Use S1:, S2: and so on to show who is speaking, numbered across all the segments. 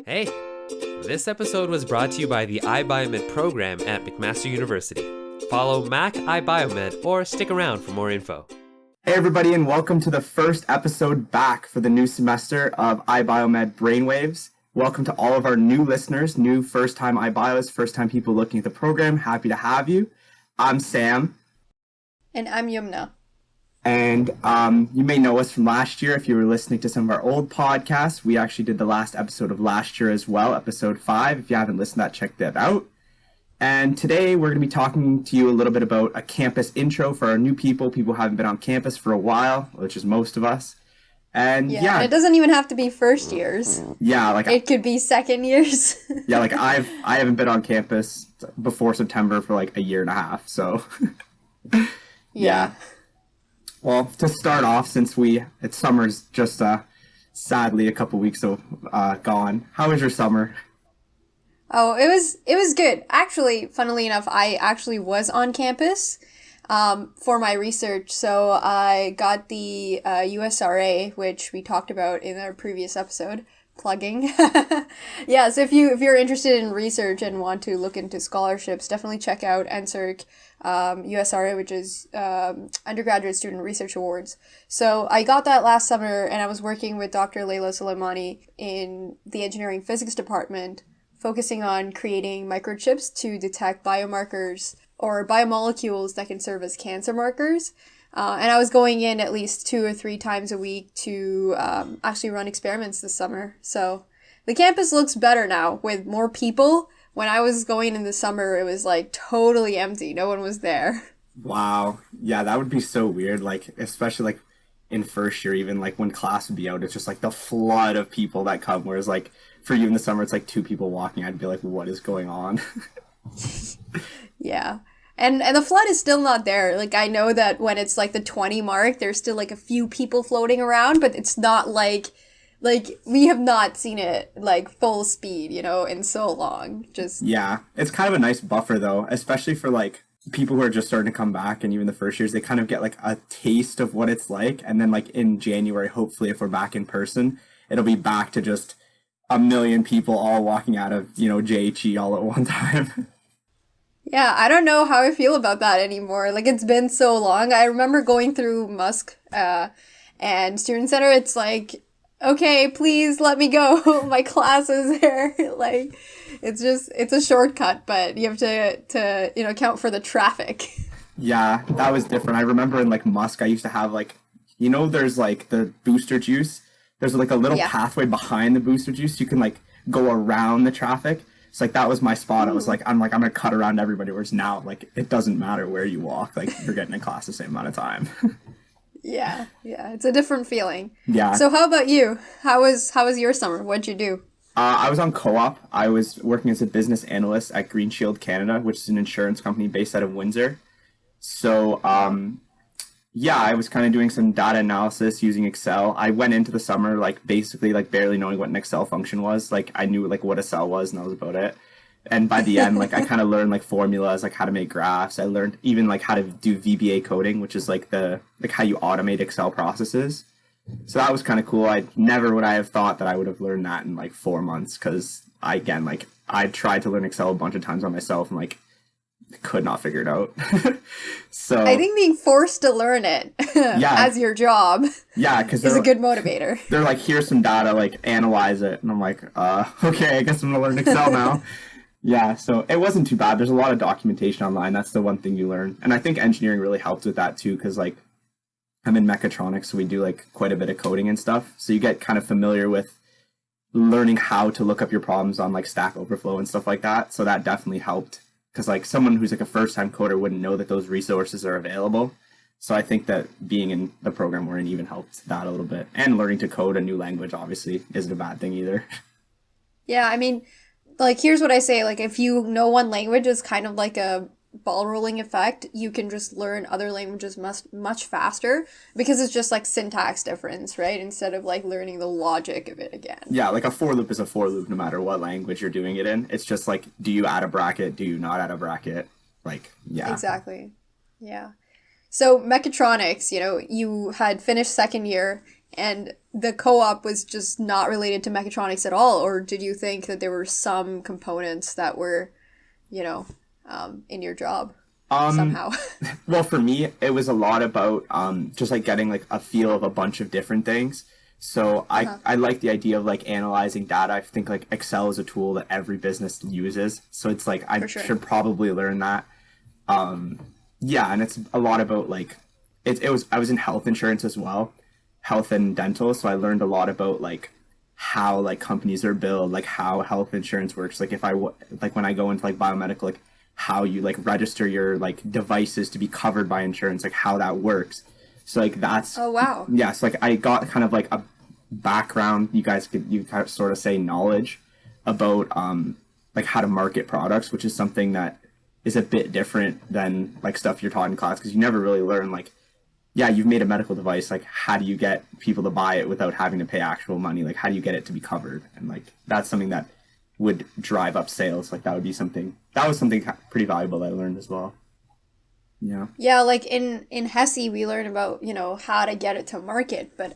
S1: Hey, this episode was brought to you by the IBioMed program at McMaster University. Follow Mac IBioMed or stick around for more info.
S2: Hey everybody, and welcome to the first episode back for the new semester of IBioMed Brainwaves. Welcome to all of our new listeners, new first-time iBios, first-time people looking at the program. Happy to have you. I'm Sam.
S3: And I'm Yumna.
S2: And you may know us from last year if you were listening to some of our old podcasts. We actually did the last episode of last year as well, episode 5. If you haven't listened to that, check that out. And today we're going to be talking to you a little bit about a campus intro for our new people who haven't been on campus for a while, which is most of us. And
S3: yeah, it doesn't even have to be first years.
S2: Yeah, like
S3: it could be second years.
S2: Yeah, like I haven't been on campus before September for like a year and a half, so yeah. Well, to start off, since it's summer's just sadly a couple weeks gone. How was your summer?
S3: Oh, it was good. Actually, funnily enough, I actually was on campus for my research. So I got the USRA, which we talked about in our previous episode. Plugging. Yeah, so if you're interested in research and want to look into scholarships, definitely check out NSERC, USRA, which is Undergraduate Student Research Awards. So I got that last summer, and I was working with Dr. Layla Soleimani in the engineering physics department, focusing on creating microchips to detect biomarkers or biomolecules that can serve as cancer markers. And I was going in at least 2 or 3 times a week to actually run experiments this summer. So the campus looks better now with more people. When I was going in the summer, it was like totally empty. No one was there.
S2: Wow. Yeah, that would be so weird. Like, especially like in first year, even like when class would be out, it's just like the flood of people that come. Whereas like for you in the summer, it's like 2 people walking. I'd be like, what is going on?
S3: Yeah. And the flood is still not there. Like, I know that when it's like the 20 mark, there's still like a few people floating around, but it's not like we have not seen it like full speed, in so long.
S2: Yeah, it's kind of a nice buffer though, especially for like people who are just starting to come back, and even the first years, they kind of get like a taste of what it's like. And then like in January, hopefully if we're back in person, it'll be back to just a million people all walking out of, JHE all at one time.
S3: Yeah, I don't know how I feel about that anymore. Like, it's been so long. I remember going through Musk and Student Center. It's like, okay, please let me go. My class is there. Like, it's a shortcut, but you have to account for the traffic.
S2: Yeah, that was different. I remember in like Musk, I used to have like, there's like the booster juice. There's like a little pathway behind the booster juice. You can like go around the traffic. It's like, that was my spot. I was like, I'm going to cut around everybody. Whereas now, like, it doesn't matter where you walk. Like, you're getting in class the same amount of time.
S3: Yeah. It's a different feeling.
S2: Yeah.
S3: So how about you? How was your summer? What'd you do?
S2: I was on co-op. I was working as a business analyst at Green Shield Canada, which is an insurance company based out of Windsor. So, yeah, I was kind of doing some data analysis using Excel. I went into the summer, like, basically, like, barely knowing what an Excel function was. Like, I knew, like, what a cell was, and that was about it. And by the end, like, I kind of learned, like, formulas, like, how to make graphs. I learned even, like, how to do VBA coding, which is, like, how you automate Excel processes. So that was kind of cool. Never would I have thought that I would have learned that in, like, 4 months, because, I tried to learn Excel a bunch of times on myself, and, like, could not figure it out. So
S3: I think being forced to learn it as your job
S2: because
S3: is a good motivator.
S2: They're like, here's some data, like, analyze it. And I'm like, okay, I guess I'm going to learn Excel now. Yeah, so it wasn't too bad. There's a lot of documentation online. That's the one thing you learn. And I think engineering really helped with that too, because like I'm in mechatronics, so we do like quite a bit of coding and stuff. So you get kind of familiar with learning how to look up your problems on like Stack Overflow and stuff like that. So that definitely helped. Because like someone who's like a first-time coder wouldn't know that those resources are available. So I think that being in the program we're in even helped that a little bit. And learning to code a new language obviously isn't a bad thing either.
S3: Yeah, I mean, like, here's what I say. Like, if you know one language, it's kind of like a ball rolling effect. You can just learn other languages much faster because it's just like syntax difference, right? Instead of like learning the logic of it again.
S2: Yeah, like a for loop is a for loop no matter what language you're doing it in. It's just like, do you add a bracket? Do you not add a bracket? Like, yeah.
S3: Exactly. Yeah. So mechatronics, you had finished second year and the co-op was just not related to mechatronics at all? Or did you think that there were some components that were, in your job somehow?
S2: Well, for me, it was a lot about just like getting like a feel of a bunch of different things. So I like the idea of like analyzing data. I think like Excel is a tool that every business uses. So it's like I should probably learn that. Yeah, and it's a lot about like I was in health insurance as well, health and dental. So I learned a lot about like how like companies are billed, like how health insurance works. Like if like when I go into like biomedical, like how you like register your like devices to be covered by insurance, like how that works. So like that's yeah. So like I got kind of like a background. You kind of sort of say knowledge about like how to market products, which is something that is a bit different than like stuff you're taught in class, because you never really learn like, yeah, you've made a medical device, like how do you get people to buy it without having to pay actual money? Like how do you get it to be covered? And like that's something that would drive up sales. Like that was something pretty valuable that I learned as well. Yeah.
S3: Yeah, like in HESI we learn about, how to get it to market, but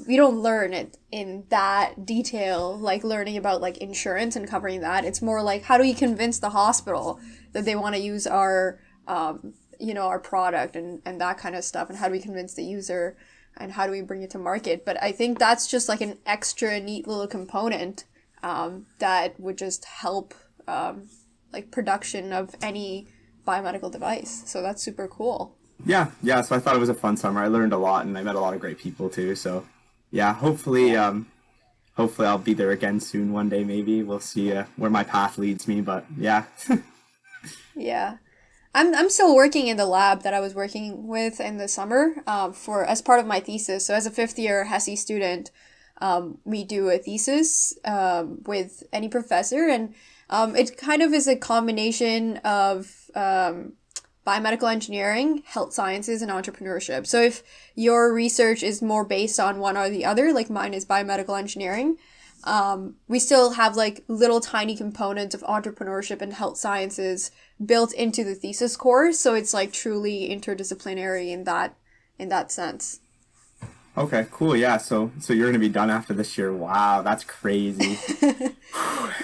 S3: we don't learn it in that detail, like learning about like insurance and covering that. It's more like, how do we convince the hospital that they want to use our, our product and that kind of stuff, and how do we convince the user, and how do we bring it to market? But I think that's just like an extra neat little component that would just help like production of any biomedical device. So that's super cool.
S2: Yeah. So I thought it was a fun summer. I learned a lot, and I met a lot of great people too. So yeah, hopefully I'll be there again soon one day. Maybe we'll see where my path leads me. But yeah.
S3: Yeah. I'm still working in the lab that I was working with in the summer as part of my thesis. So as a 5th year HESI student, we do a thesis with any professor, and it kind of is a combination of biomedical engineering, health sciences, and entrepreneurship. So if your research is more based on one or the other, like mine is biomedical engineering, we still have like little tiny components of entrepreneurship and health sciences built into the thesis course. So it's like truly interdisciplinary in that sense.
S2: Okay, cool. Yeah, so you're going to be done after this year. Wow, that's crazy.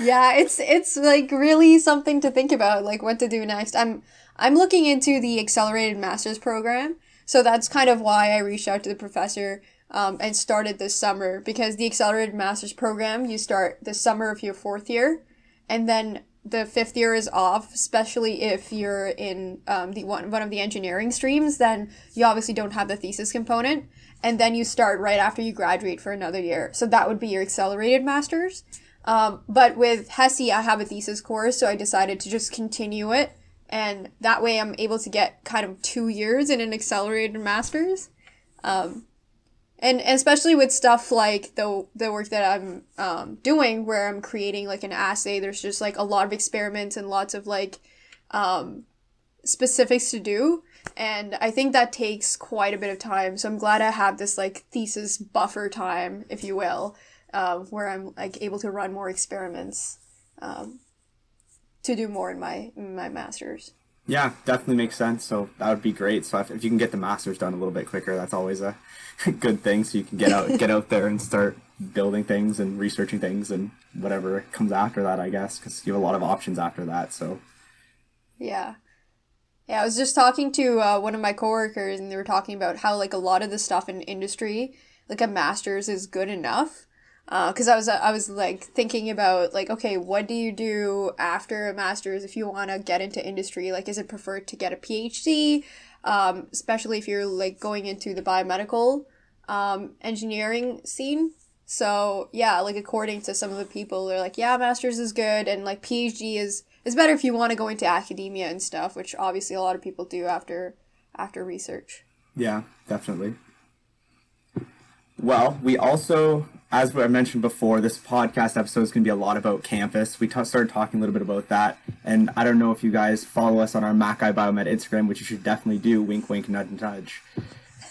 S3: Yeah, it's like really something to think about, like what to do next. I'm looking into the accelerated master's program, so that's kind of why I reached out to the professor and started this summer, because the accelerated master's program, you start the summer of your 4th year, and then the 5th year is off, especially if you're in one of the engineering streams. Then you obviously don't have the thesis component, and then you start right after you graduate for another year. So that would be your accelerated master's. But with HESI, I have a thesis course, so I decided to just continue it, and that way I'm able to get kind of 2 years in an accelerated master's. And especially with stuff like the work that I'm doing, where I'm creating like an assay, there's just like a lot of experiments and lots of like specifics to do. And I think that takes quite a bit of time. So I'm glad I have this like thesis buffer time, if you will, where I'm like able to run more experiments to do more in my master's.
S2: Yeah, definitely makes sense. So that would be great. So if you can get the master's done a little bit quicker, that's always a good thing. So you can get out there and start building things and researching things and whatever comes after that, I guess, because you have a lot of options after that. So yeah,
S3: I was just talking to one of my coworkers, and they were talking about how like a lot of the stuff in industry, like a master's is good enough. Because I was like thinking about like, okay, what do you do after a master's if you want to get into industry? Like, is it preferred to get a PhD, especially if you're like going into the biomedical engineering scene? So yeah, like according to some of the people, they're like, yeah, master's is good, and like PhD is better if you want to go into academia and stuff, which obviously a lot of people do after research.
S2: Yeah, definitely. Well, we also, as I mentioned before, this podcast episode is going to be a lot about campus. We started talking a little bit about that, and I don't know if you guys follow us on our Mac IBioMed Instagram, which you should definitely do, wink, wink, nudge, nudge.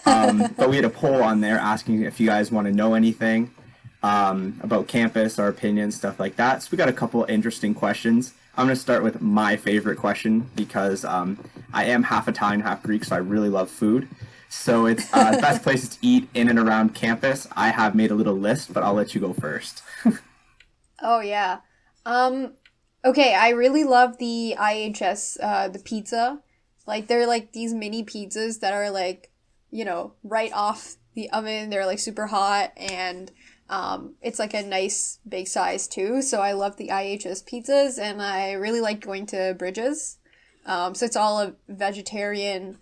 S2: But we had a poll on there asking if you guys want to know anything about campus, our opinions, stuff like that. So we got a couple interesting questions. I'm going to start with my favorite question because I am half Italian, half Greek, so I really love food. So it's best places to eat in and around campus. I have made a little list, but I'll let you go first.
S3: Oh yeah. Okay, I really love the IHS the pizza. Like they're like these mini pizzas that are like, right off the oven. They're like super hot and it's like a nice big size too. So I love the IHS pizzas and I really like going to Bridges. So it's all a vegetarian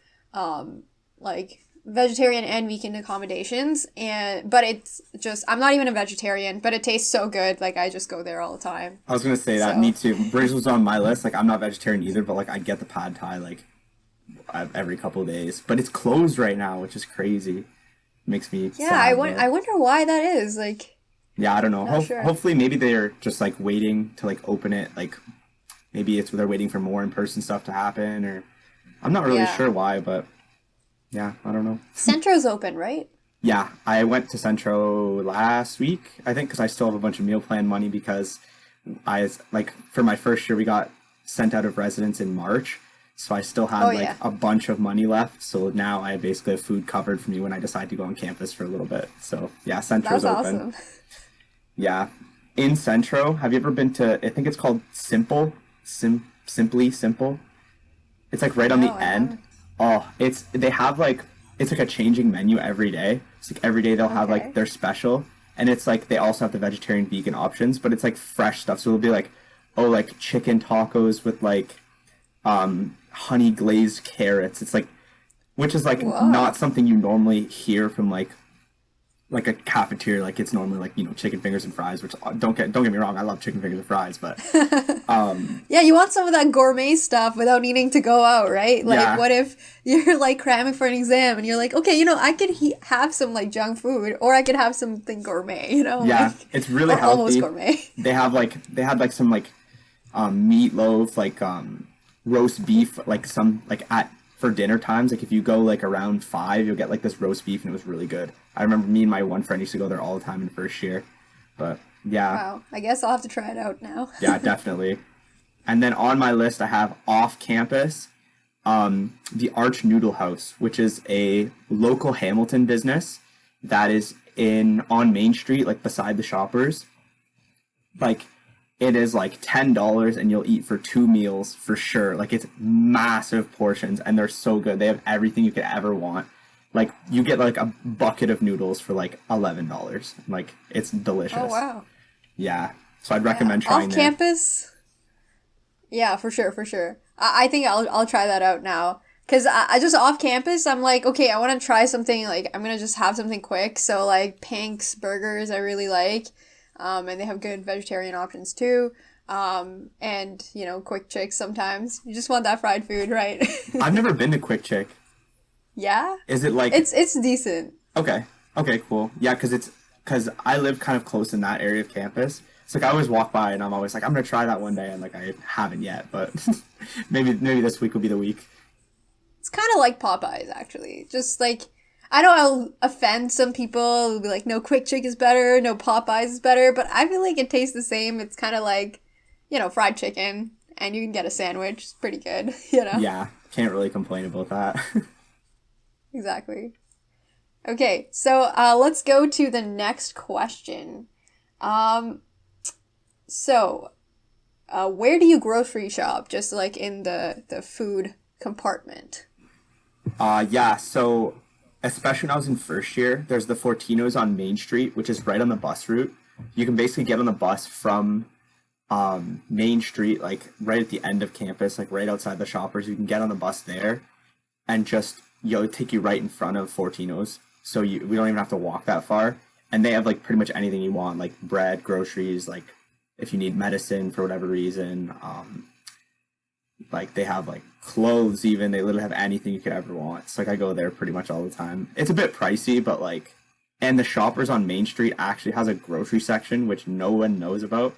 S3: like vegetarian and vegan accommodations but it's just I'm not even a vegetarian, but it tastes so good. Like I just go there all the time.
S2: I was gonna say that, me too. Bridges was on my list. Like I'm not vegetarian either, but like I get the pad thai like every couple of days. But it's closed right now, which is crazy. Makes me sad,
S3: I wonder why that is. Like
S2: yeah, I don't know.
S3: Sure.
S2: Hopefully maybe they're just like waiting to like open it. Like maybe it's they're waiting for more in-person stuff to happen, or I'm not really sure why, but yeah, I don't know.
S3: Centro's open, right?
S2: Yeah, I went to Centro last week, I think, because I still have a bunch of meal plan money because for my first year, we got sent out of residence in March. So I still had a bunch of money left. So now I basically have food covered for me when I decide to go on campus for a little bit. So yeah, Centro's open. Awesome. Yeah. In Centro, have you ever been to, I think it's called Simply Simple? It's like right on the end. Oh, it's like a changing menu every day. It's like every day they'll have like their special, and it's like they also have the vegetarian vegan options, but it's like fresh stuff. So it'll be like, like chicken tacos with like honey glazed carrots. It's like, which is like not something you normally hear from like a cafeteria. Like it's normally like chicken fingers and fries, which don't get me wrong, I love chicken fingers and fries, but
S3: yeah, you want some of that gourmet stuff without needing to go out, right? Like what if you're like cramming for an exam and you're like, okay, I could have some like junk food, or I could have something gourmet,
S2: yeah,
S3: like,
S2: it's really healthy.
S3: Almost gourmet.
S2: They had some like meatloaf, like roast beef, like some like for dinner times, like if you go like around 5, you'll get like this roast beef, and it was really good. I remember me and my one friend used to go there all the time in first year. But yeah.
S3: Wow, I guess I'll have to try it out now.
S2: Yeah, definitely. And then on my list I have off campus, the Arch Noodle House, which is a local Hamilton business that is on Main Street, like beside the Shoppers. Like it is like $10 and you'll eat for 2 meals for sure. Like it's massive portions and they're so good. They have everything you could ever want. Like you get like a bucket of noodles for like $11. Like it's delicious.
S3: Oh wow.
S2: Yeah. So I'd recommend trying
S3: off campus. Yeah, for sure. I think I'll try that out now. Cause I just off campus, I'm like, okay, I want to try something. Like I'm gonna just have something quick. So like Pink's Burgers, I really like. And they have good vegetarian options too. And Quick Chick sometimes. You just want that fried food, right?
S2: I've never been to Quick Chick.
S3: Yeah?
S2: Is it like...
S3: It's decent.
S2: Okay, cool. Yeah, because I live kind of close in that area of campus. It's like I always walk by and I'm always like, I'm going to try that one day, and like I haven't yet, but maybe this week will be the week.
S3: It's kind of like Popeyes, actually. Just like, I know I'll offend some people who'll be like, no, Quick Chick is better, no, Popeyes is better, but I feel like it tastes the same. It's kind of like, fried chicken, and you can get a sandwich. It's pretty good,
S2: Yeah, can't really complain about that.
S3: Exactly. Okay, so let's go to the next question. So where do you grocery shop? Just like in the food compartment?
S2: Yeah, so especially when I was in first year, there's the Fortino's on Main Street, which is right on the bus route. You can basically get on the bus from Main Street, like right at the end of campus, like right outside the Shoppers. You can get on the bus there and just take you right in front of Fortino's. So we don't even have to walk that far. And they have like pretty much anything you want, like bread, groceries, like if you need medicine for whatever reason. Like they have like clothes even. They literally have anything you could ever want. So like I go there pretty much all the time. It's a bit pricey, but like, and the Shoppers on Main Street actually has a grocery section, which no one knows about.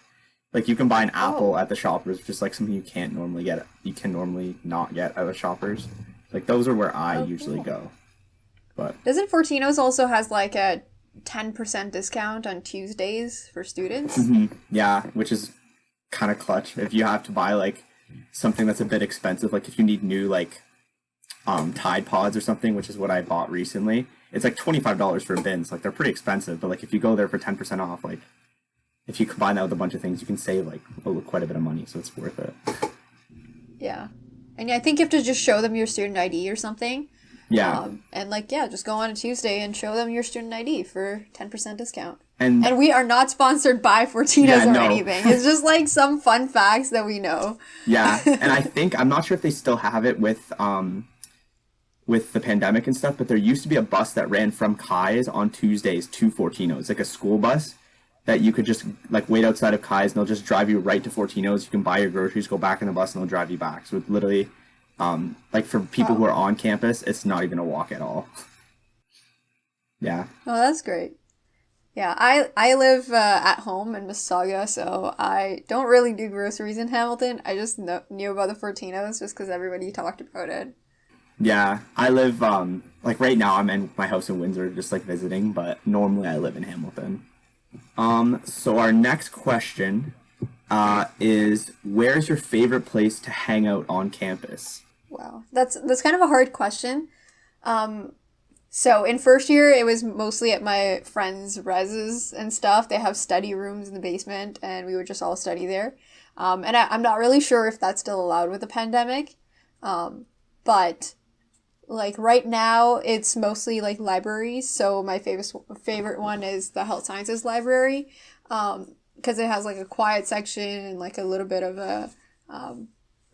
S2: Like you can buy an apple at the Shoppers, which is like something you can't normally get. You can normally not get at the Shoppers. Like those are where I usually go. But
S3: doesn't Fortino's also has like a 10% discount on Tuesdays for students?
S2: Mm-hmm. Yeah, which is kind of clutch if you have to buy like something that's a bit expensive. Like if you need new like Tide Pods or something, which is what I bought recently. It's like $25 for bins. Like, they're pretty expensive, but like if you go there for 10% off, like if you combine that with a bunch of things, you can save like quite a bit of money, so it's worth it.
S3: Yeah. And I think you have to just show them your student ID or something.
S2: Yeah.
S3: And like, yeah, just go on a Tuesday and show them your student ID for 10% discount.
S2: And
S3: we are not sponsored by Fortinos or
S2: no.
S3: anything. It's just like some fun facts that we know.
S2: Yeah. And I think, I'm not sure if they still have it with the pandemic and stuff, but there used to be a bus that ran from Kai's on Tuesdays to Fortinos, like a school bus that you could just like wait outside of Kai's and they'll just drive you right to Fortinos. You can buy your groceries, go back in the bus, and they'll drive you back. So it literally, like for people who are on campus, it's not even a walk at all. Yeah.
S3: Oh, that's great. Yeah, I live at home in Mississauga, so I don't really do groceries in Hamilton. I just knew about the Fortinos just because everybody talked about it.
S2: Yeah, I live, like right now I'm in my house in Windsor just like visiting, but normally I live in Hamilton. So our next question is, where's your favorite place to hang out on campus?
S3: Wow, that's kind of a hard question. So in first year, it was mostly at my friends' reses and stuff. They have study rooms in the basement, and we would just all study there. And I'm not really sure if that's still allowed with the pandemic. But like right now, it's mostly like libraries. So my favorite one is the Health Sciences Library, because it has like a quiet section and like a little bit of a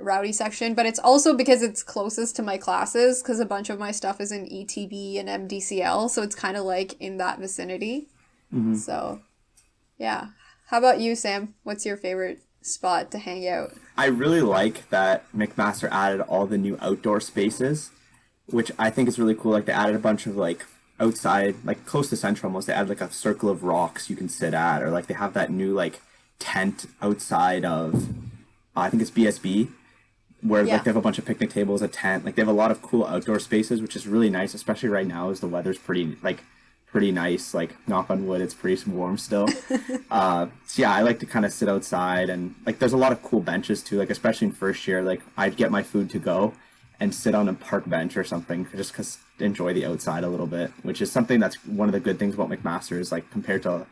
S3: rowdy section, but it's also because it's closest to my classes, because a bunch of my stuff is in ETB and MDCL, so it's kind of like in that vicinity. Mm-hmm. So yeah, how about you, Sam? What's your favorite spot to hang out?
S2: I really like that McMaster added all the new outdoor spaces, which I think is really cool. Like they added a bunch of like outside, like close to Central almost, they added like a circle of rocks you can sit at, or like they have that new like tent outside of I think it's BSB, where like they have a bunch of picnic tables, a tent. Like they have a lot of cool outdoor spaces, which is really nice, especially right now as the weather's pretty nice. Like knock on wood, it's pretty warm still. So yeah, I like to kind of sit outside, and like there's a lot of cool benches too. Like especially in first year, like I'd get my food to go and sit on a park bench or something just because enjoy the outside a little bit, which is something that's one of the good things about McMaster is like compared to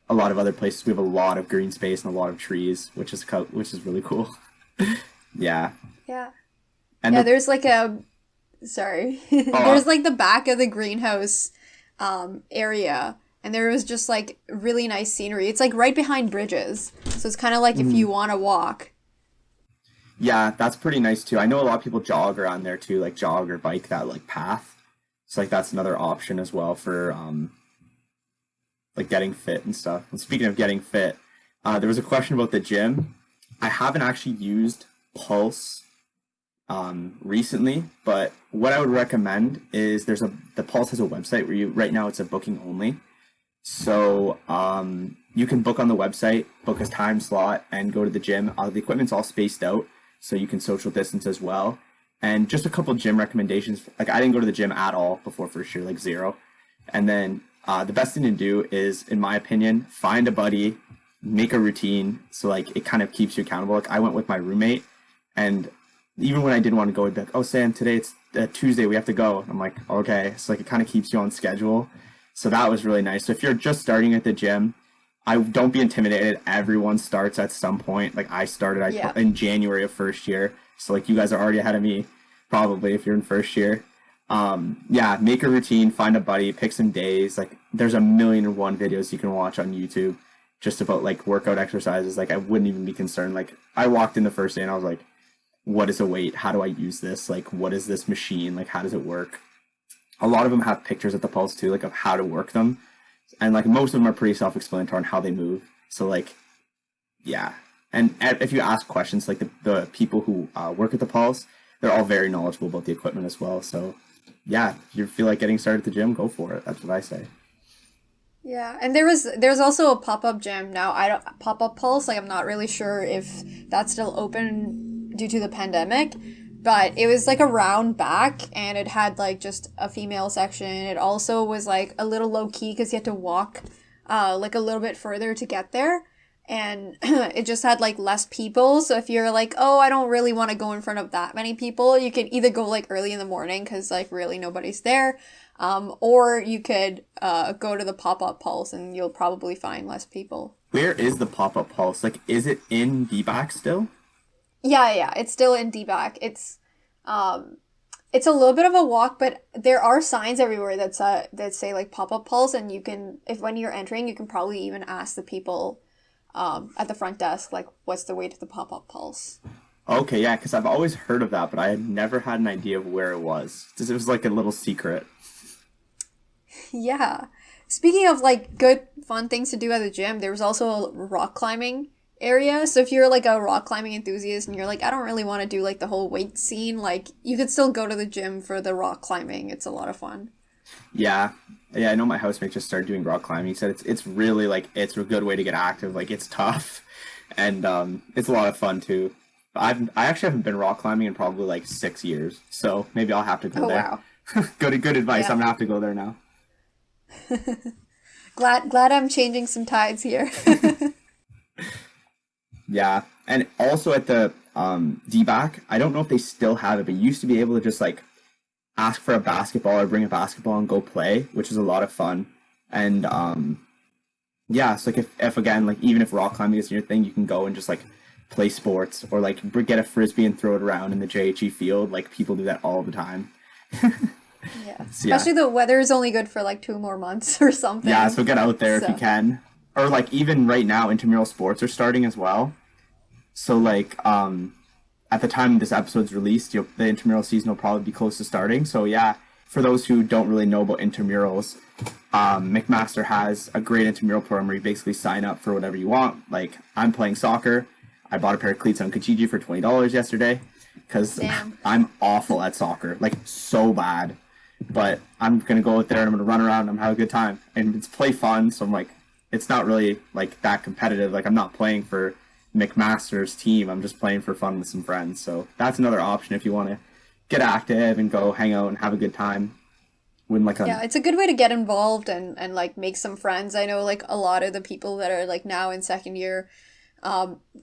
S2: a lot of other places, we have a lot of green space and a lot of trees, which is really cool. Yeah.
S3: Yeah.
S2: And
S3: yeah, there's like a sorry. There's like the back of the greenhouse area, and there was just like really nice scenery. It's like right behind bridges. So it's kind of like if you want to walk.
S2: Yeah, that's pretty nice too. I know a lot of people jog around there too, like jog or bike that like path. So like that's another option as well for like getting fit and stuff. And speaking of getting fit, there was a question about the gym. I haven't actually used Pulse recently, but what I would recommend is the Pulse has a website where right now it's a booking only. So you can book on the website, book a time slot, and go to the gym. The equipment's all spaced out, so you can social distance as well. And just a couple gym recommendations. Like I didn't go to the gym at all before first year, like zero. And then the best thing to do is, in my opinion, find a buddy, make a routine, so like it kind of keeps you accountable. Like I went with my roommate, and even when I didn't want to go, he'd be like, "Oh, Sam, today it's Tuesday, we have to go." I'm like, "Okay." So like it kind of keeps you on schedule. So that was really nice. So if you're just starting at the gym, don't be intimidated. Everyone starts at some point. Like I started in January of first year. So like you guys are already ahead of me, probably if you're in first year. Yeah, make a routine, find a buddy, pick some days. Like there's 1,000,001 videos you can watch on YouTube just about like workout exercises. Like I wouldn't even be concerned. Like I walked in the first day and I was like, what is a weight? How do I use this? Like, what is this machine? Like, how does it work? A lot of them have pictures at the Pulse too, like of how to work them. And like most of them are pretty self-explanatory on how they move. So like, yeah. And if you ask questions, like the people who work at the Pulse, they're all very knowledgeable about the equipment as well. So yeah, if you feel like getting started at the gym, go for it. That's what I say.
S3: Yeah, and there's also a pop-up gym now. Pop-up Pulse, like I'm not really sure if that's still open due to the pandemic, but it was like around back, and it had like just a female section. It also was like a little low-key because you had to walk like a little bit further to get there. and it just had like less people. So if you're like, oh, I don't really want to go in front of that many people, you can either go like early in the morning because like really nobody's there, or you could go to the pop-up pulse and you'll probably find less people.
S2: Where is the pop-up pulse? Like, is it in DBAC still?
S3: Yeah, it's still in DBAC. It's a little bit of a walk, but there are signs everywhere that say like pop-up pulse, and you can, if when you're entering, you can probably even ask the people at the front desk, like, what's the way to the pop-up pulse?
S2: Okay, yeah, because I've always heard of that, but I had never had an idea of where it was. It was like a little secret.
S3: Yeah. Speaking of like good fun things to do at the gym, there was also a rock climbing area. So if you're like a rock climbing enthusiast and you're like, I don't really want to do like the whole weight scene, like you could still go to the gym for the rock climbing. It's a lot of fun.
S2: Yeah, I know my housemate just started doing rock climbing. He said it's really like, it's a good way to get active. Like, it's tough, and it's a lot of fun too. I actually haven't been rock climbing in probably like 6 years, so maybe I'll have to go there. Wow. Good advice. Yeah. I'm gonna have to go there now.
S3: glad I'm changing some tides here.
S2: Yeah, and also at the DBAC, I don't know if they still have it, but you used to be able to just like ask for a basketball or bring a basketball and go play, which is a lot of fun. And yeah, so like if again, like even if rock climbing isn't your thing, you can go and just like play sports or like get a frisbee and throw it around in the JHE field. Like, people do that all the time.
S3: Yeah, especially the weather is only good for like 2 more months or something.
S2: Yeah, so get out there if you can. Or like even right now, intramural sports are starting as well. So like at the time this episode's released, the intramural season will probably be close to starting. So yeah, for those who don't really know about intramurals, McMaster has a great intramural program where you basically sign up for whatever you want. Like, I'm playing soccer. I bought a pair of cleats on Kijiji for $20 yesterday because I'm awful at soccer, like so bad. But I'm going to go out there and I'm going to run around and I'm going to have a good time. And it's play fun, so I'm like, it's not really like that competitive. Like, I'm not playing for McMaster's team. I'm just playing for fun with some friends. So that's another option if you want to get active and go hang out and have a good time.
S3: Yeah, it's a good way to get involved and like make some friends. I know like a lot of the people that are like now in second year,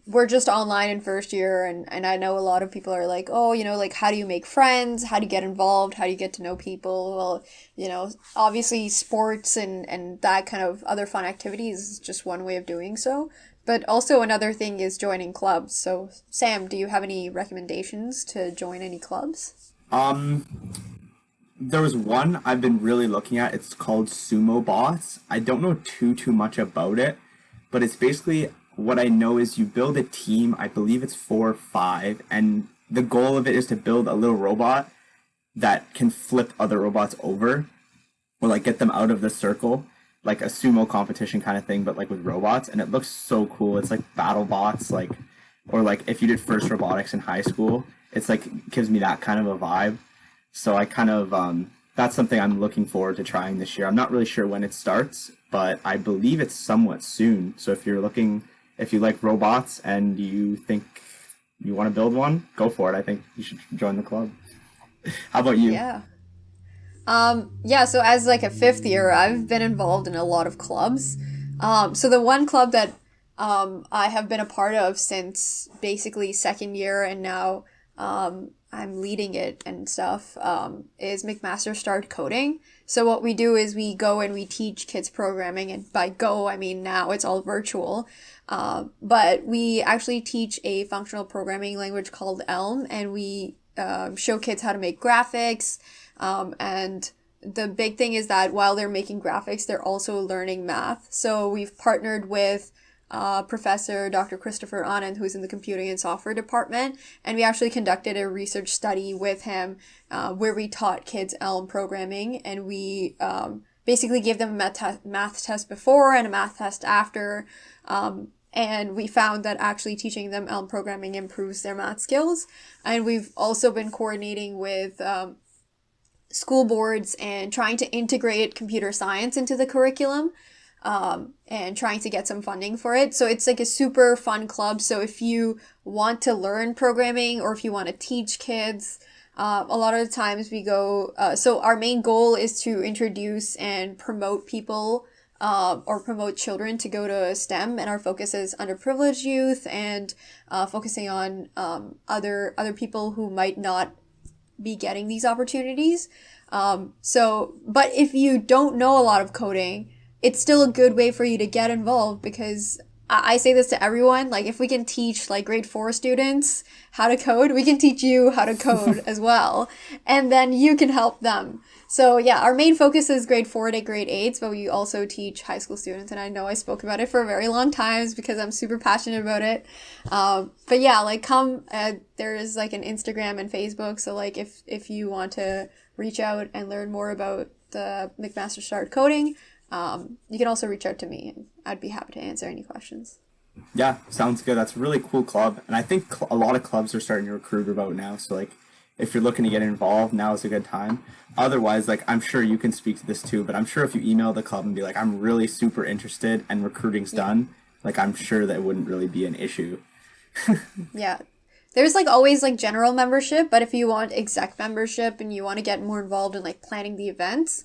S3: we're just online in first year, and I know a lot of people are like, oh, you know, like, how do you make friends? How do you get involved? How do you get to know people? Well, you know, obviously sports and that kind of other fun activities is just one way of doing so. But also another thing is joining clubs. So, Sam, do you have any recommendations to join any clubs?
S2: There was one I've been really looking at. It's called Sumo Bots. I don't know too much about it, but it's basically, what I know is you build a team. I believe it's 4 or 5, and the goal of it is to build a little robot that can flip other robots over, or like get them out of the circle, like a sumo competition kind of thing, but like with robots. And it looks so cool. It's like battle bots, like, or like if you did FIRST Robotics in high school, it's like, it gives me that kind of a vibe. So I kind of, that's something I'm looking forward to trying this year. I'm not really sure when it starts, but I believe it's somewhat soon. So if you like robots and you think you want to build one, go for it. I think you should join the club. How about you?
S3: Yeah. So as like a 5th year, I've been involved in a lot of clubs. So the one club that I have been a part of since basically 2nd year, and now I'm leading it and stuff, is McMaster Start Coding. So what we do is we go and we teach kids programming, and by go, I mean now it's all virtual. But we actually teach a functional programming language called Elm, and we show kids how to make graphics. And the big thing is that while they're making graphics, they're also learning math. So we've partnered with Professor Dr. Christopher Anand, who's in the computing and software department, and we actually conducted a research study with him where we taught kids Elm programming, and we basically gave them a math test before and a math test after, and we found that actually teaching them Elm programming improves their math skills. And we've also been coordinating with school boards and trying to integrate computer science into the curriculum, and trying to get some funding for it. So it's like a super fun club. So if you want to learn programming or if you want to teach kids, a lot of the times we go, so our main goal is to introduce and promote people or promote children to go to STEM, and our focus is underprivileged youth and focusing on other people who might not be getting these opportunities. But if you don't know a lot of coding, it's still a good way for you to get involved, because I say this to everyone, like if we can teach like grade 4 students how to code, we can teach you how to code as well. And then you can help them. So yeah, our main focus is grade 4 to grade 8, but we also teach high school students. And I know I spoke about it for a very long time because I'm super passionate about it. But yeah, like there is like an Instagram and Facebook. So like if you want to reach out and learn more about the McMaster Start Coding, you can also reach out to me, and I'd be happy to answer any questions.
S2: Yeah, sounds good. That's a really cool club. And I think a lot of clubs are starting to recruit about now. So, like, if you're looking to get involved, now is a good time. Otherwise, like, I'm sure you can speak to this too, but I'm sure if you email the club and be like, I'm really super interested and recruiting's done, like, I'm sure that wouldn't really be an issue.
S3: Yeah. There's, like, always, like, general membership, but if you want exec membership and you want to get more involved in, like, planning the events,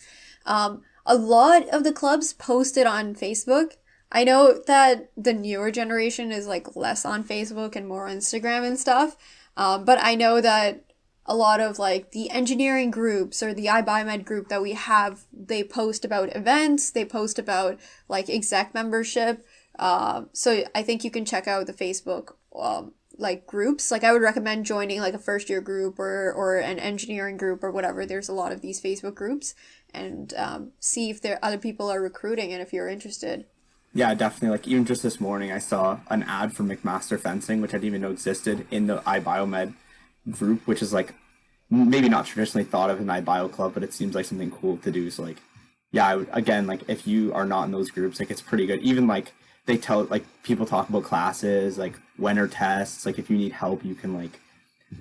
S3: a lot of the clubs posted on Facebook. I know that the newer generation is like less on Facebook and more on Instagram and stuff. But I know that a lot of like the engineering groups or the IBioMed group that we have, they post about events, they post about like exec membership. So I think you can check out the Facebook like groups. Like I would recommend joining like a first year group or an engineering group or whatever. There's a lot of these Facebook groups, and see if other people are recruiting and if you're interested.
S2: Yeah, definitely. Like even just this morning, I saw an ad for McMaster Fencing, which I didn't even know existed, in the IBioMed group, which is like maybe not traditionally thought of in IBio club, but it seems like something cool to do. So like, yeah, I would, again, like if you are not in those groups, like it's pretty good. Even like they tell, like people talk about classes, like when are tests, like if you need help, you can like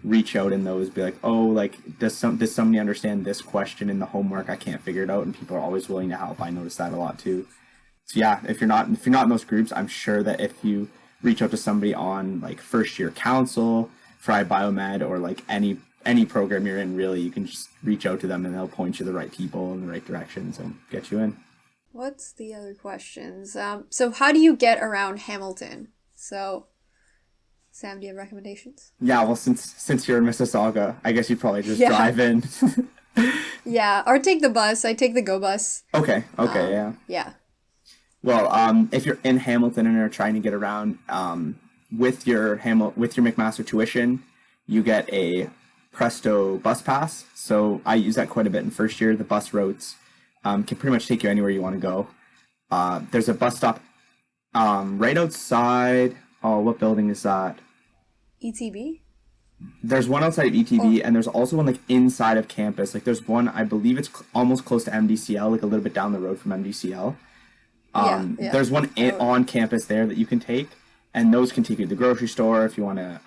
S2: reach out in those, be like, oh, like does somebody understand this question in the homework? I can't figure it out, and people are always willing to help. I notice that a lot too. So yeah, if you're not in those groups, I'm sure that if you reach out to somebody on like first year council for IBioMed or like any program you're in, really, you can just reach out to them and they'll point you the right people in the right directions and get you in.
S3: What's the other questions? So how do you get around Hamilton? So Sam, do you have recommendations?
S2: Yeah, well, since you're in Mississauga, I guess you probably just drive in.
S3: Yeah, or take the bus. I take the Go bus.
S2: Okay, yeah.
S3: Yeah.
S2: Well, if you're in Hamilton and are trying to get around, with your McMaster tuition, you get a Presto bus pass. So I use that quite a bit in first year. The bus routes can pretty much take you anywhere you want to go. There's a bus stop right outside. Oh, what building is that?
S3: ETB?
S2: There's one outside of ETB, and there's also one like inside of campus. Like there's one, I believe it's almost close to MDCL, like a little bit down the road from MDCL. There's one on campus there that you can take, and those can take you to the grocery store if you want to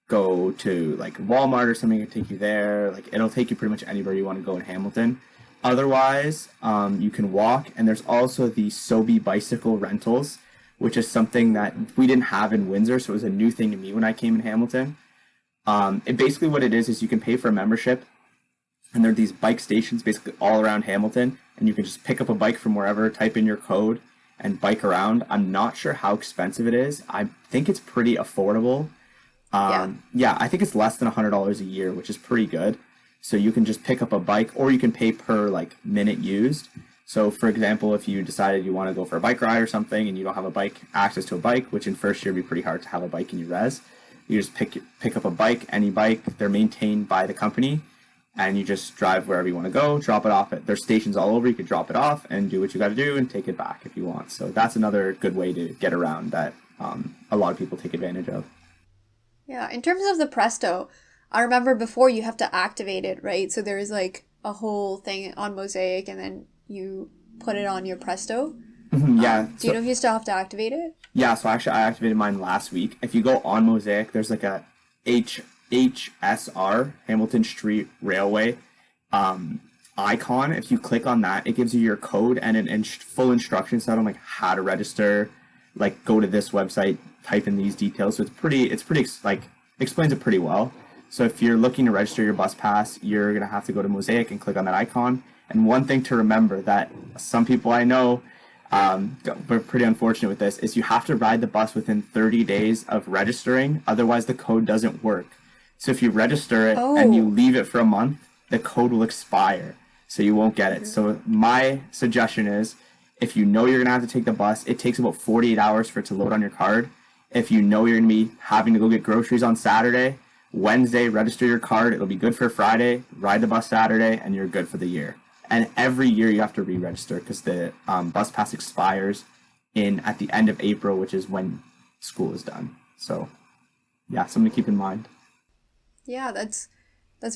S2: go to like Walmart or something. It can take you there. Like it'll take you pretty much anywhere you want to go in Hamilton. Otherwise, you can walk, and there's also the Sobe bicycle rentals, which is something that we didn't have in Windsor, so it was a new thing to me when I came in Hamilton. Basically what it is you can pay for a membership, and there are these bike stations basically all around Hamilton, and you can just pick up a bike from wherever, type in your code, and bike around. I'm not sure how expensive it is. I think it's pretty affordable. Yeah, I think it's less than $100 a year, which is pretty good. So you can just pick up a bike, or you can pay per like minute used. So for example, if you decided you want to go for a bike ride or something and you don't have access to a bike, which in first year would be pretty hard to have a bike in your res, you just pick up a bike, any bike. They're maintained by the company, and you just drive wherever you want to go, drop it off there's stations all over. You could drop it off and do what you got to do and take it back if you want. So that's another good way to get around that a lot of people take advantage of.
S3: Yeah, in terms of the Presto, I remember before you have to activate it, right? So there's like a whole thing on Mosaic, and then you put it on your Presto.
S2: Yeah.
S3: Do you know if you still have to activate it?
S2: Yeah, so actually I activated mine last week. If you go on Mosaic, there's like a HSR, Hamilton Street Railway, icon. If you click on that, it gives you your code and an full instruction set on like how to register, like go to this website, type in these details. So it's pretty like explains it pretty well. So if you're looking to register your bus pass, you're going to have to go to Mosaic and click on that icon. And one thing to remember that some people I know, we're pretty unfortunate with this, is you have to ride the bus within 30 days of registering. Otherwise, the code doesn't work. So if you register it and you leave it for a month, the code will expire. So you won't get it. So my suggestion is, if you know you're going to have to take the bus, it takes about 48 hours for it to load on your card. If you know you're going to be having to go get groceries on Saturday, Wednesday, register your card. It'll be good for Friday, ride the bus Saturday, and you're good for the year. And every year you have to re-register because the bus pass expires at the end of April, which is when school is done. So yeah, something to keep in mind.
S3: Yeah, that's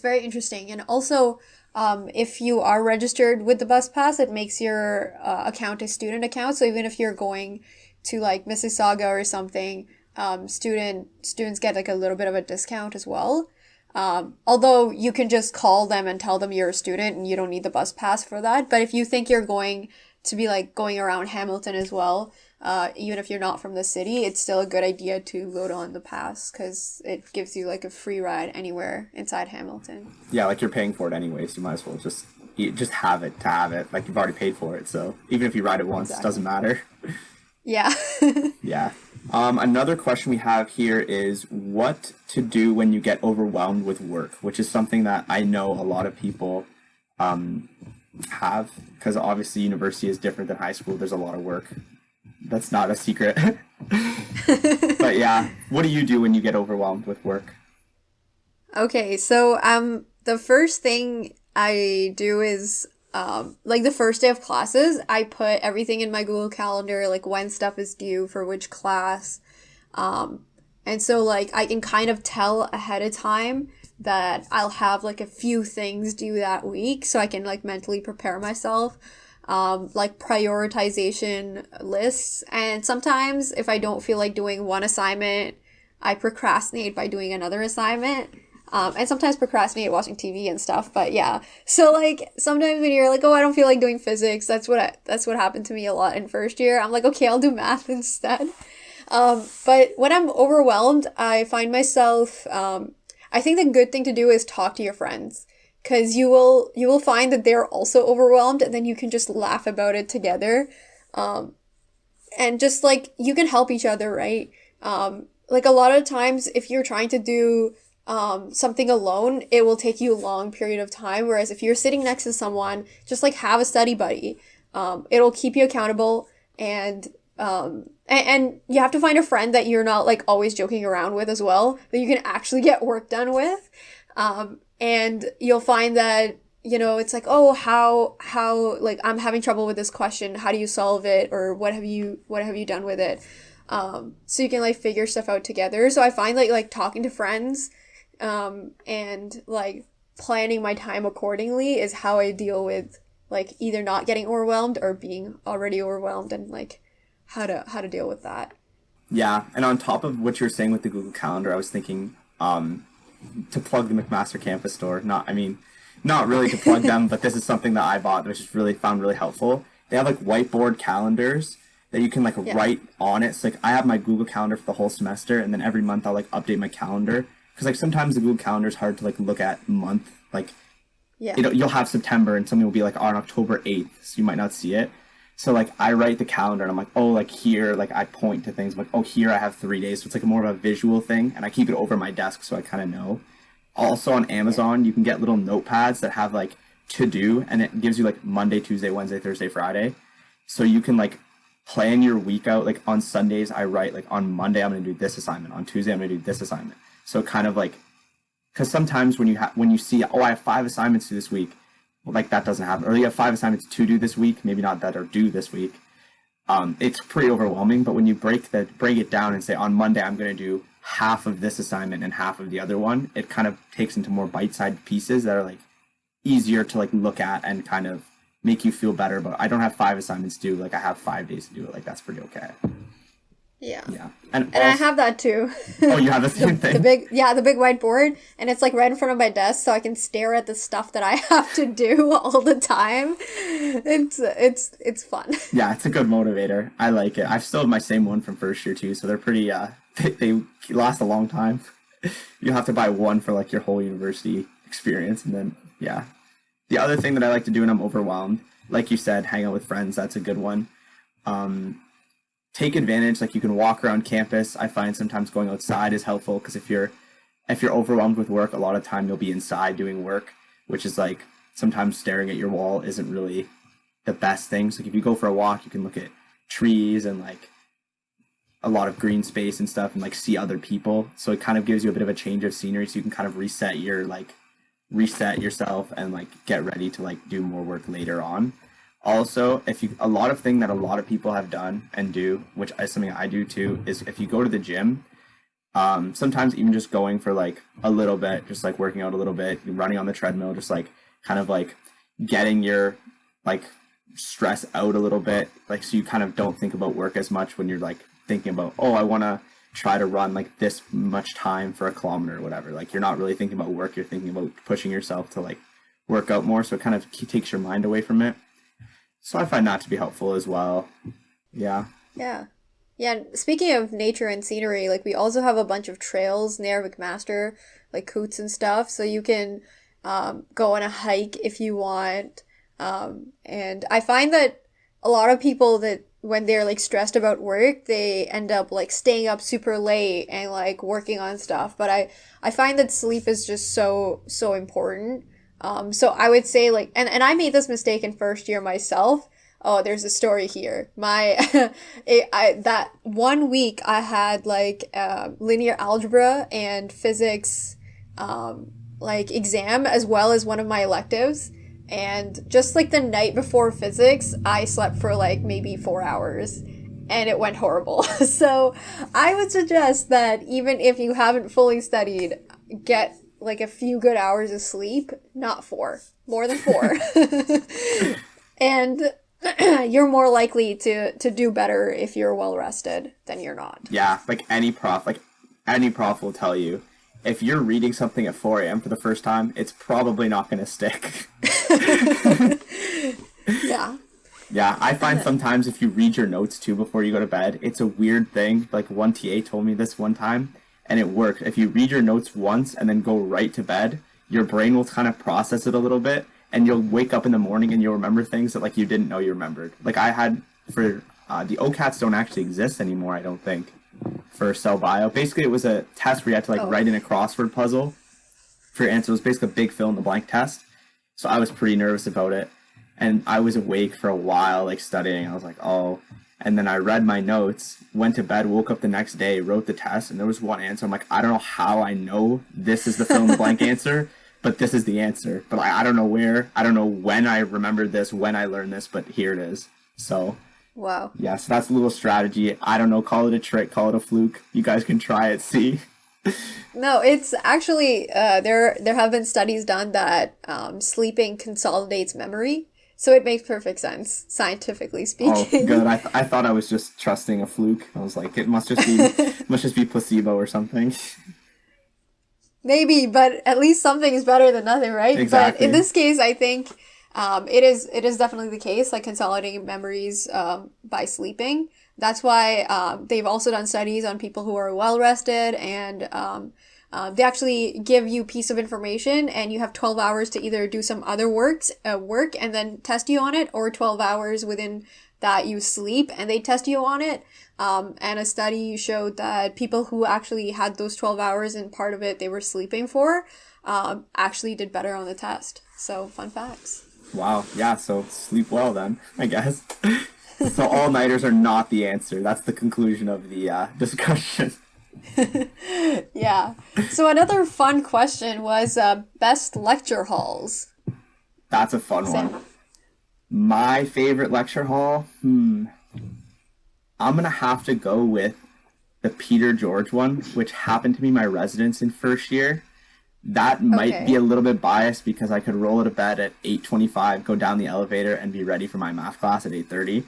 S3: very interesting. And also, if you are registered with the bus pass, it makes your account a student account. So even if you're going to like Mississauga or something, students get like a little bit of a discount as well. Although you can just call them and tell them you're a student and you don't need the bus pass for that. But if you think you're going to be like going around Hamilton as well, even if you're not from the city, it's still a good idea to load on the pass because it gives you like a free ride anywhere inside Hamilton.
S2: Yeah, like you're paying for it anyways. You might as well just have it to have it. Like you've already paid for it. So even if you ride it once, It doesn't matter.
S3: Yeah.
S2: Yeah. Another question we have here is what to do when you get overwhelmed with work, which is something that I know a lot of people have, because obviously university is different than high school. There's a lot of work. That's not a secret. But yeah, what do you do when you get overwhelmed with work?
S3: Okay, so the first thing I do is like the first day of classes, I put everything in my Google Calendar, like when stuff is due for which class. And so like I can kind of tell ahead of time that I'll have like a few things due that week, so I can like mentally prepare myself. Like prioritization lists. And sometimes if I don't feel like doing one assignment, I procrastinate by doing another assignment. And sometimes procrastinate watching TV and stuff, but yeah. So like sometimes when you're like, oh, I don't feel like doing physics, that's what happened to me a lot in first year. I'm like, okay, I'll do math instead. But when I'm overwhelmed, I find myself, I think the good thing to do is talk to your friends. Because you will find that they're also overwhelmed, and then you can just laugh about it together. And just like you can help each other, right? Like a lot of times if you're trying to do something alone, it will take you a long period of time. Whereas if you're sitting next to someone, just like have a study buddy. It'll keep you accountable, and you have to find a friend that you're not like always joking around with as well, that you can actually get work done with. And you'll find that, it's like, oh, how, like, I'm having trouble with this question. How do you solve it? Or what have you done with it? So you can, like, figure stuff out together. So I find, like talking to friends, and, like, planning my time accordingly is how I deal with, like, either not getting overwhelmed or being already overwhelmed, and, like, how to deal with that.
S2: Yeah. And on top of what you're saying with the Google Calendar, I was thinking, to plug the McMaster campus store. Not really to plug them, but this is something that I bought, which is found really helpful. They have like whiteboard calendars that you can like write on it. So like I have my Google Calendar for the whole semester, and then every month I'll like update my calendar, because like sometimes the Google Calendar is hard to like look at month. Like you'll have September and something will be like on October 8th, so you might not see it. So like I write the calendar and I'm like, oh, like here, like I point to things, I'm like, oh, here I have 3 days. So it's like more of a visual thing, and I keep it over my desk so I kind of know. Also on Amazon, you can get little notepads that have like to do, and it gives you like Monday, Tuesday, Wednesday, Thursday, Friday. So you can like plan your week out. Like on Sundays, I write like on Monday, I'm going to do this assignment. On Tuesday, I'm going to do this assignment. So kind of like, because sometimes when you see, oh, I have 5 assignments to this week, well, like that doesn't happen. Or you have 5 assignments to do this week, maybe not that are due this week. It's pretty overwhelming. But when you break it down and say on Monday I'm going to do half of this assignment and half of the other one, it kind of takes into more bite-sized pieces that are like easier to like look at and kind of make you feel better. But I don't have 5 assignments due. Like I have 5 days to do it. Like that's pretty okay.
S3: Yeah.
S2: Yeah.
S3: And I have that too.
S2: Oh, you have the same thing?
S3: The big whiteboard, and it's like right in front of my desk, so I can stare at the stuff that I have to do all the time. It's fun.
S2: Yeah, it's a good motivator. I like it. I still have my same one from first year too, so they're pretty they last a long time. You have to buy one for like your whole university experience, and then The other thing that I like to do when I'm overwhelmed, like you said, hang out with friends. That's a good one. Take advantage. Like, you can walk around campus. I find sometimes going outside is helpful, because if you're overwhelmed with work, a lot of time you'll be inside doing work, which is like sometimes staring at your wall isn't really the best thing. So if you go for a walk, you can look at trees and like a lot of green space and stuff, and like see other people. So it kind of gives you a bit of a change of scenery, so you can kind of reset yourself and like get ready to like do more work later on. Also, a lot of thing that a lot of people have done and do, which is something I do too, is if you go to the gym, sometimes even just going for like a little bit, just like working out a little bit, running on the treadmill, just like kind of like getting your like stress out a little bit, like so you kind of don't think about work as much when you're like thinking about, oh, I want to try to run like this much time for a kilometer or whatever. Like, you're not really thinking about work, you're thinking about pushing yourself to like work out more, so it kind of takes your mind away from it. So I find that to be helpful as well. Yeah.
S3: Yeah. Yeah, speaking of nature and scenery, like, we also have a bunch of trails near McMaster, like Coots and stuff, so you can go on a hike if you want. And I find that a lot of people that when they're like stressed about work, they end up like staying up super late and like working on stuff. But I find that sleep is just so important. So I would say like, and I made this mistake in first year myself. Oh, there's a story here. That 1 week I had like linear algebra and physics like exam as well as one of my electives. And just like the night before physics, I slept for like maybe 4 hours and it went horrible. So I would suggest that even if you haven't fully studied, get like a few good hours of sleep, not 4, more than 4. And you're more likely to do better if you're well rested than you're not.
S2: Yeah, like any prof will tell you, if you're reading something at 4 a.m. for the first time, it's probably not going to stick.
S3: Yeah.
S2: Yeah, I find sometimes if you read your notes too before you go to bed, it's a weird thing. Like, one TA told me this one time, and it worked. If you read your notes once and then go right to bed, your brain will kind of process it a little bit, and you'll wake up in the morning and you'll remember things that like you didn't know you remembered. Like, I had for the OCATs don't actually exist anymore, I don't think, for cell bio. Basically, it was a test where you had to like write in a crossword puzzle for your answer. It was basically a big fill in the blank test. So I was pretty nervous about it, and I was awake for a while, like studying. I was like, oh, and then I read my notes, went to bed, woke up the next day, wrote the test, and there was one answer. I'm like, I don't know how I know this is the fill in the blank answer, but this is the answer. But I don't know where, I don't know when I remembered this, when I learned this, but here it is. So
S3: wow.
S2: Yeah, so that's a little strategy. I don't know, call it a trick, call it a fluke. You guys can try it, see.
S3: No, it's actually, there have been studies done that sleeping consolidates memory. So it makes perfect sense, scientifically speaking.
S2: Oh, good. I thought I was just trusting a fluke. I was like, it must just be placebo or something.
S3: Maybe, but at least something is better than nothing, right?
S2: Exactly.
S3: But in this case, I think it is definitely the case, like consolidating memories by sleeping. That's why they've also done studies on people who are well rested, and they actually give you a piece of information, and you have 12 hours to either do some other work and then test you on it, or 12 hours within that you sleep and they test you on it. And a study showed that people who actually had those 12 hours and part of it they were sleeping for actually did better on the test. So fun facts.
S2: Wow. Yeah. So sleep well then, I guess. So all-nighters are not the answer. That's the conclusion of the discussion.
S3: Yeah. So another fun question was best lecture halls.
S2: That's a fun one. My favorite lecture hall? I'm going to have to go with the Peter George one, which happened to be my residence in first year. That might be a little bit biased because I could roll out of bed at 8:25, go down the elevator, and be ready for my math class at 8:30.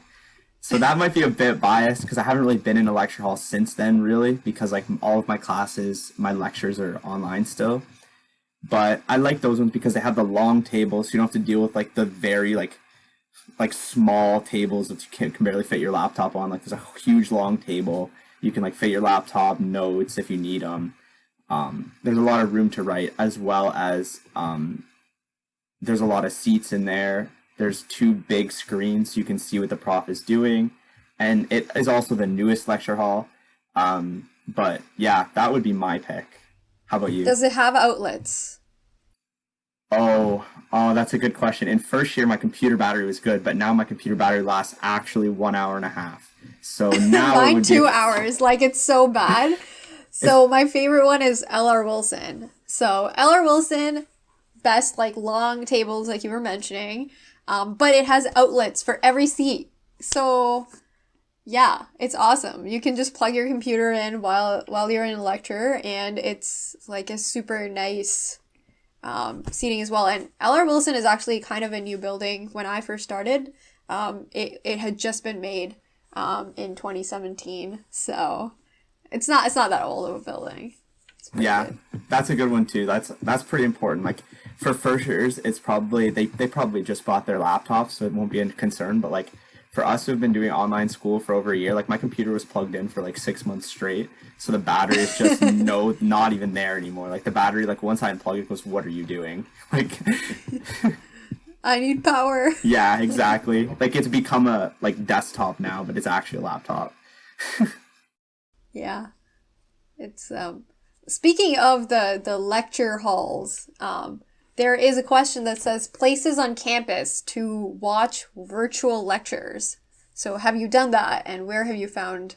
S2: So that might be a bit biased because I haven't really been in a lecture hall since then, really, because like all of my classes, my lectures are online still. But I like those ones because they have the long tables, so you don't have to deal with like the very like small tables that you can barely fit your laptop on. Like there's a huge long table. You can like fit your laptop, notes if you need them. There's a lot of room to write, as well as There's a lot of seats in there. There's 2 big screens so you can see what the prof is doing. And it is also the newest lecture hall. But yeah, that would be my pick. How about you?
S3: Does it have outlets?
S2: Oh, that's a good question. In first year, my computer battery was good, but now my computer battery lasts actually 1 hour and a half. So now
S3: Mine
S2: it would
S3: 2
S2: be...
S3: hours. Like, it's so bad. So my favorite one is L.R. Wilson. So L.R. Wilson, best like long tables like you were mentioning, but it has outlets for every seat. So yeah, it's awesome. You can just plug your computer in while you're in a lecture, and it's like a super nice seating as well. And L.R. Wilson is actually kind of a new building. When I first started, it had just been made in 2017, so it's not that old of a building.
S2: Yeah,
S3: good.
S2: That's a good one too. That's pretty important. Like for first years, it's probably they probably just bought their laptops, so it won't be a concern. But like for us who've been doing online school for over a year, like my computer was plugged in for like 6 months straight, so the battery is just not even there anymore. Like the battery, like once I unplug it, goes, "What are you doing?" Like,
S3: I need power.
S2: yeah, exactly. Like it's become a like desktop now, but it's actually a laptop.
S3: Yeah, it's speaking of the lecture halls, there is a question that says places on campus to watch virtual lectures. So have you done that, and where have you found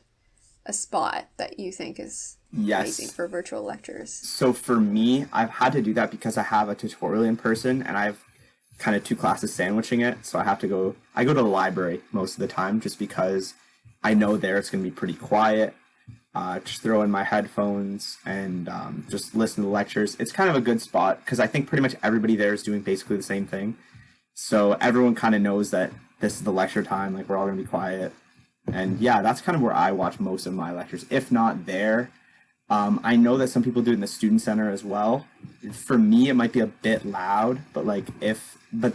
S3: a spot that you think is amazing for virtual lectures?
S2: So for me, I've had to do that because I have a tutorial in person, and I've kind of 2 classes sandwiching it. So I go to the library most of the time just because I know there it's going to be pretty quiet. Just throw in my headphones and just listen to the lectures. It's kind of a good spot because I think pretty much everybody there is doing basically the same thing. So everyone kind of knows that this is the lecture time, like we're all going to be quiet. And yeah, that's kind of where I watch most of my lectures, if not there. I know that some people do it in the student center as well. For me, it might be a bit loud, but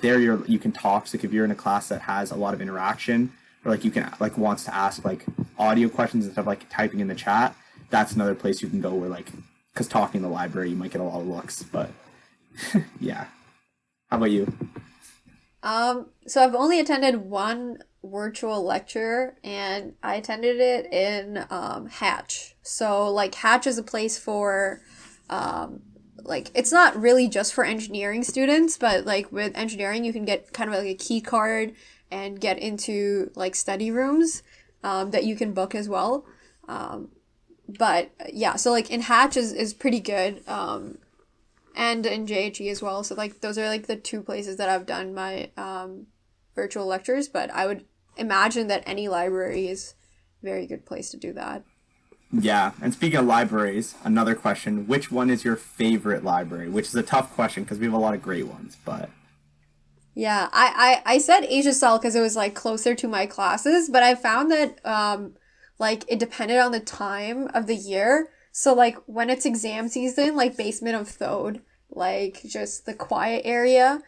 S2: there you can talk. So if you're in a class that has a lot of interaction, or like you can like wants to ask like audio questions instead of like typing in the chat, that's another place you can go where like, because talking in the library you might get a lot of looks. But yeah, how about you?
S3: So I've only attended one virtual lecture, and I attended it in Hatch. So like Hatch is a place for like it's not really just for engineering students, but like with engineering you can get kind of like a key card and get into like study rooms that you can book as well. But yeah, so like in Hatch is pretty good. And in JHE as well. So like those are like the 2 places that I've done my virtual lectures, but I would imagine that any library is a very good place to do that.
S2: Yeah, and speaking of libraries, another question, which one is your favorite library? Which is a tough question because we have a lot of great ones, but...
S3: Yeah, I said HSL because it was like closer to my classes, but I found that like it depended on the time of the year. So like when it's exam season, like Basement of Thode, like just the quiet area.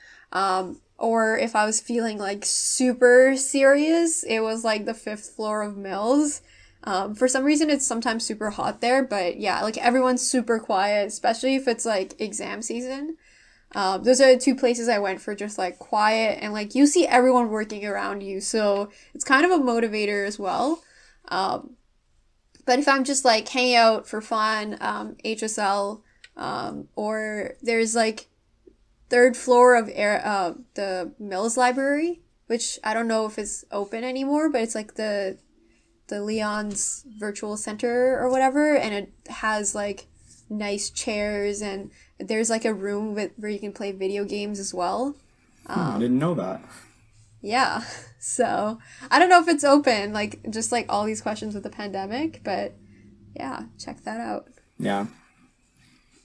S3: Or if I was feeling like super serious, it was like the 5th floor of Mills. For some reason it's sometimes super hot there, but yeah, like everyone's super quiet, especially if it's like exam season. Those are the 2 places I went for just like quiet, and like you see everyone working around you, so it's kind of a motivator as well. But if I'm just like hanging out for fun, HSL, or there's like 3rd floor of the Mills Library, which I don't know if it's open anymore, but it's like the Leon's Virtual Center or whatever, and it has like nice chairs, and there's like a room where you can play video games as well.
S2: I didn't know that.
S3: Yeah, so I don't know if it's open, like just like all these questions with the pandemic, but yeah, check that out.
S2: Yeah.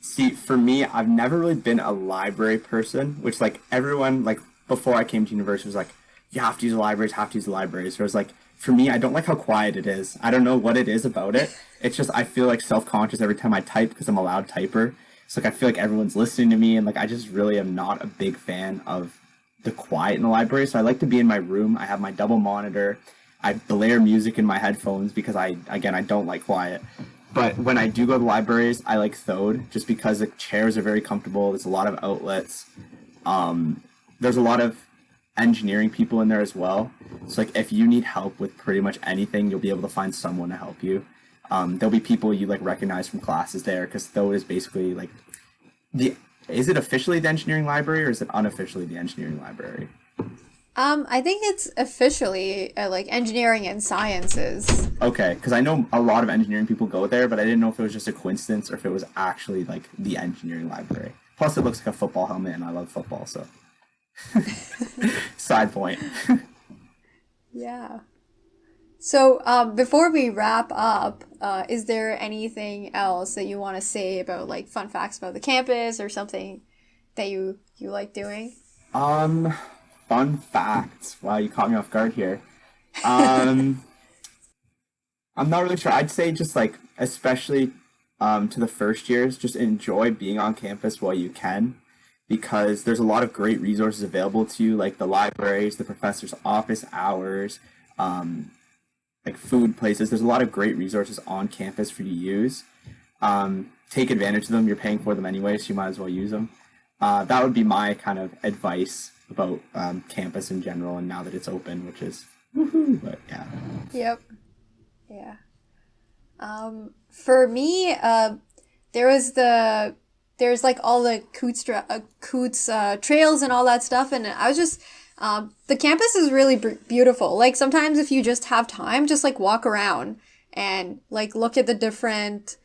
S2: See, for me, I've never really been a library person, which like everyone like before I came to university was like, you have to use the libraries, have to use the libraries. So it was like, for me, I don't like how quiet it is. I don't know what it is about it. It's just I feel like self-conscious every time I type because I'm a loud typer. So like I feel like everyone's listening to me, and like I just really am not a big fan of the quiet in the library. So I like to be in my room. I have my double monitor. I blare music in my headphones because I don't like quiet. But when I do go to libraries, I like Thode just because the chairs are very comfortable. There's a lot of outlets. there's a lot of engineering people in there as well. So like if you need help with pretty much anything, you'll be able to find someone to help you. There'll be people you like recognize from classes there, because though it is basically like is it officially the engineering library or is it unofficially the engineering library?
S3: I think it's officially like engineering and sciences.
S2: Okay, because I know a lot of engineering people go there, but I didn't know if it was just a coincidence or if it was actually like the engineering library. Plus, it looks like a football helmet, and I love football, so. Side point.
S3: Yeah. So, before we wrap up, is there anything else that you want to say about like fun facts about the campus or something that you like doing?
S2: Fun facts. Wow, you caught me off guard here. I'm not really sure. I'd say just like, especially to the first years, just enjoy being on campus while you can, because there's a lot of great resources available to you, like the libraries, the professor's office hours, like food places. There's a lot of great resources on campus for you to use. Take advantage of them. You're paying for them anyway, so you might as well use them. That would be my kind of advice about campus in general, and now that it's open, which is woohoo, but yeah.
S3: Yep. Yeah. For me, there's like all the Coots trails and all that stuff, and I was just the campus is really beautiful. Like sometimes if you just have time, just like walk around and like look at the different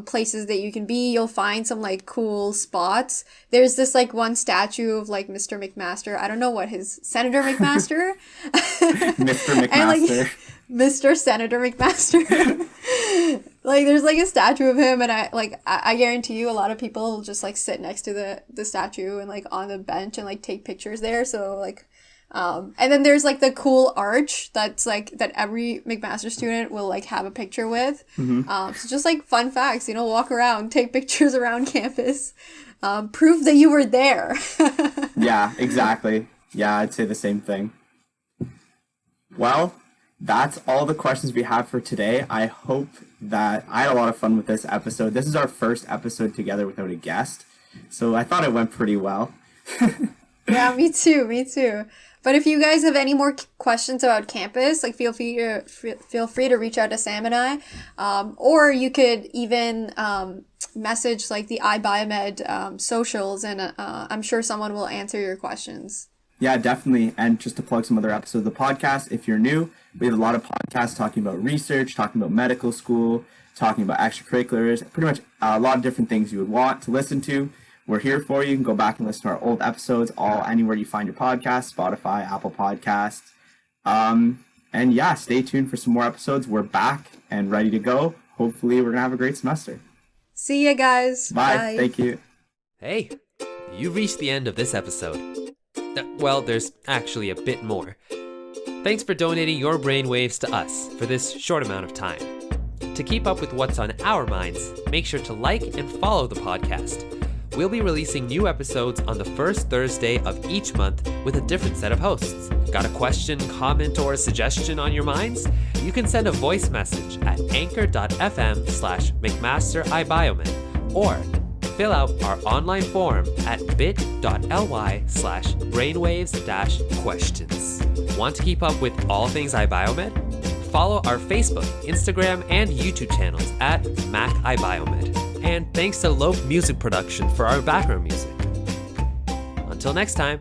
S3: places that you can be. You'll find some like cool spots. There's this like one statue of like Mr. McMaster. I don't know what his Senator McMaster.
S2: Mr. McMaster.
S3: And, like, Mr. Senator McMaster. Like there's like a statue of him, and I guarantee you a lot of people will just like sit next to the statue and like on the bench and like take pictures there. So like and then there's like the cool arch that's like that every McMaster student will like have a picture with. Mm-hmm. So just like fun facts, walk around, take pictures around campus, prove that you were there.
S2: Yeah, exactly. Yeah, I'd say the same thing. Well, that's all the questions we have for today. I hope that I had a lot of fun with this episode. This is our first episode together without a guest, so I thought it went pretty well.
S3: Yeah, me too. But if you guys have any more questions about campus, like feel free to reach out to Sam and I, or you could even message like the IBioMed socials, and I'm sure someone will answer your questions.
S2: Yeah, definitely. And just to plug some other episodes of the podcast, if you're new, we have a lot of podcasts talking about research, talking about medical school, talking about extracurriculars, pretty much a lot of different things you would want to listen to. We're here for you. You can go back and listen to our old episodes, all anywhere you find your podcasts, Spotify, Apple Podcasts. And yeah, stay tuned for some more episodes. We're back and ready to go. Hopefully we're going to have a great semester.
S3: See ya, guys.
S2: Bye. Thank you.
S1: Hey, you've reached the end of this episode. Well, there's actually a bit more. Thanks for donating your brainwaves to us for this short amount of time. To keep up with what's on our minds, make sure to like and follow the podcast. We'll be releasing new episodes on the first Thursday of each month with a different set of hosts. Got a question, comment, or suggestion on your minds? You can send a voice message at anchor.fm/McMasterIBiomed or fill out our online form at bit.ly/brainwaves-questions. Want to keep up with all things IBioMed? Follow our Facebook, Instagram, and YouTube channels at MacIBiomed. And thanks to Lope Music Production for our background music. Until next time.